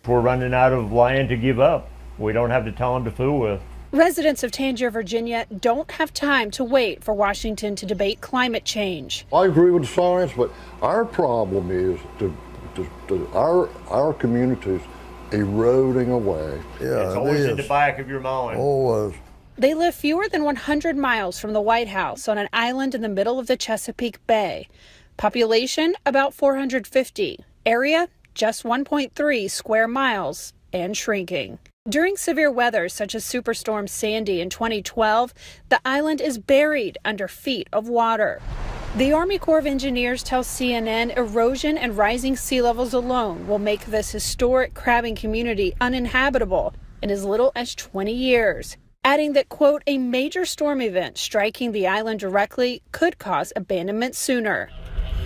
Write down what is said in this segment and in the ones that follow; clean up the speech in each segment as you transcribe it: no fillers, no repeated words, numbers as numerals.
We're running out of land to give up. We don't have the talent to fool with. Residents of Tangier, Virginia don't have time to wait for Washington to debate climate change. I agree with the science, but our problem is our communities eroding away. Yeah, it's always in the back of your mind. Always. They live fewer than 100 miles from the White House on an island in the middle of the Chesapeake Bay. Population, about 450. Area, just 1.3 square miles and shrinking. During severe weather such as Superstorm Sandy in 2012, the island is buried under feet of water. The Army Corps of Engineers tell CNN erosion and rising sea levels alone will make this historic crabbing community uninhabitable in as little as 20 years, adding that, quote, a major storm event striking the island directly could cause abandonment sooner.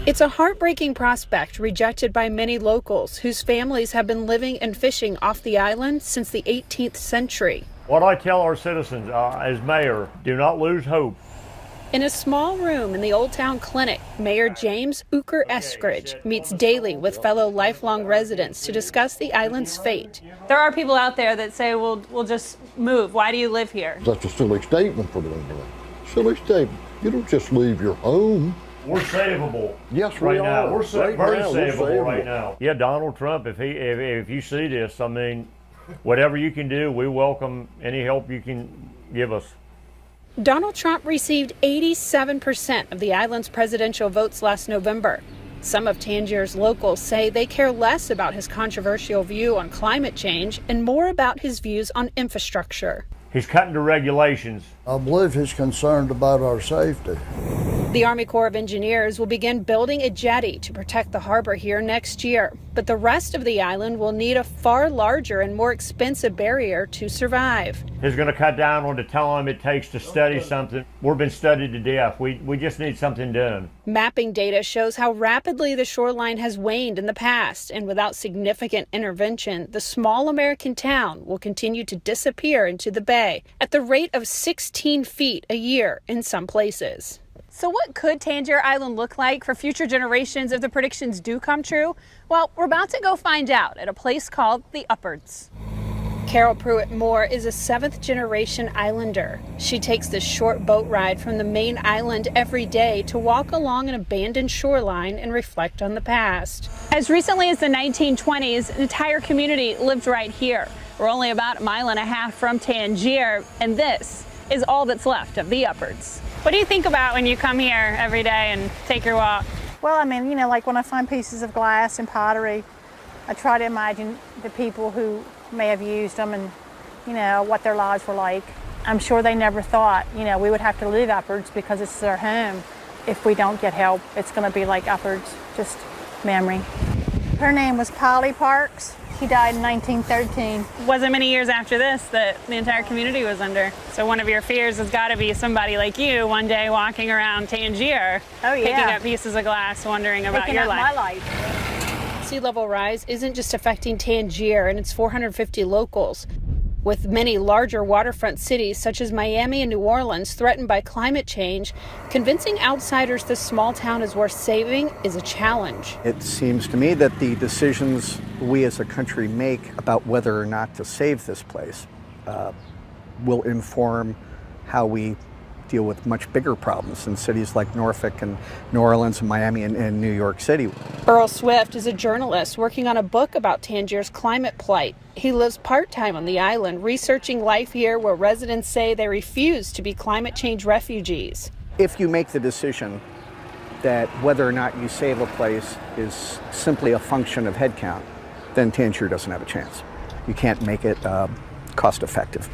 It's a heartbreaking prospect rejected by many locals whose families have been living and fishing off the island since the 18th century. What I tell our citizens as mayor, do not lose hope. In a small room in the Old Town Clinic, Mayor James Ooker Eskridge meets daily with fellow lifelong residents to discuss the island's fate. There are people out there that say, we'll just move. Why do you live here? That's a silly statement for them to make. Silly statement. You don't just leave your home. We're savable. Yes, right we now. are. We're right very now, savable right now. Yeah, Donald Trump, if you see this, I mean, whatever you can do, we welcome any help you can give us. Donald Trump received 87% of the island's presidential votes last November. Some of Tangier's locals say they care less about his controversial view on climate change and more about his views on infrastructure. He's cutting the regulations. I believe he's concerned about our safety. The Army Corps of Engineers will begin building a jetty to protect the harbor here next year, but the rest of the island will need a far larger and more expensive barrier to survive. He's going to cut down on the time it takes to study something. We've been studied to death. We just need something done. Mapping data shows how rapidly the shoreline has waned in the past, and without significant intervention, the small American town will continue to disappear into the bay at the rate of 16 feet a year in some places. So what could Tangier Island look like for future generations if the predictions do come true? Well, we're about to go find out at a place called the Uppards. Carol Pruitt Moore is a seventh-generation islander. She takes this short boat ride from the main island every day to walk along an abandoned shoreline and reflect on the past. As recently as the 1920s, an entire community lived right here. We're only about a mile and a half from Tangier, and this is all that's left of the Uppards. What do you think about when you come here every day and take your walk? Well, I mean, like when I find pieces of glass and pottery, I try to imagine the people who may have used them and, what their lives were like. I'm sure they never thought, we would have to leave Uppards because it's their home. If we don't get help, it's going to be like Uppards, just memory. Her name was Polly Parks. She died in 1913. Wasn't many years after this that the entire community was under. So one of your fears has got to be somebody like you one day walking around Tangier, picking up pieces of glass, wondering about your life. My life. Sea level rise isn't just affecting Tangier and its 450 locals. With many larger waterfront cities such as Miami and New Orleans threatened by climate change, convincing outsiders this small town is worth saving is a challenge. It seems to me that the decisions we as a country make about whether or not to save this place will inform how we deal with much bigger problems in cities like Norfolk and New Orleans and Miami and New York City. Earl Swift is a journalist working on a book about Tangier's climate plight. He lives part-time on the island, researching life here where residents say they refuse to be climate change refugees. If you make the decision that whether or not you save a place is simply a function of headcount, then Tangier doesn't have a chance. You can't make it cost-effective.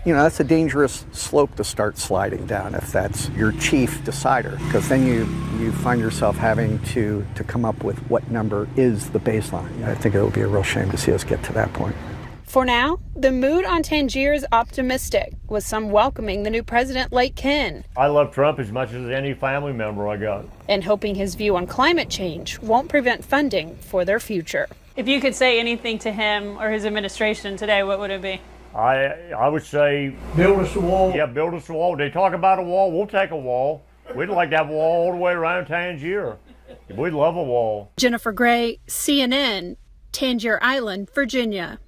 That's a dangerous slope to start sliding down if that's your chief decider, because then you find yourself having to come up with what number is the baseline. I think it would be a real shame to see us get to that point. For now, the mood on Tangier is optimistic, with some welcoming the new president like Ken. I love Trump as much as any family member I got. And hoping his view on climate change won't prevent funding for their future. If you could say anything to him or his administration today, what would it be? I would say, build us a wall. Yeah, build us a wall. They talk about a wall, we'll take a wall. We'd like to have a wall all the way around Tangier. We'd love a wall. Jennifer Gray, CNN, Tangier Island, Virginia.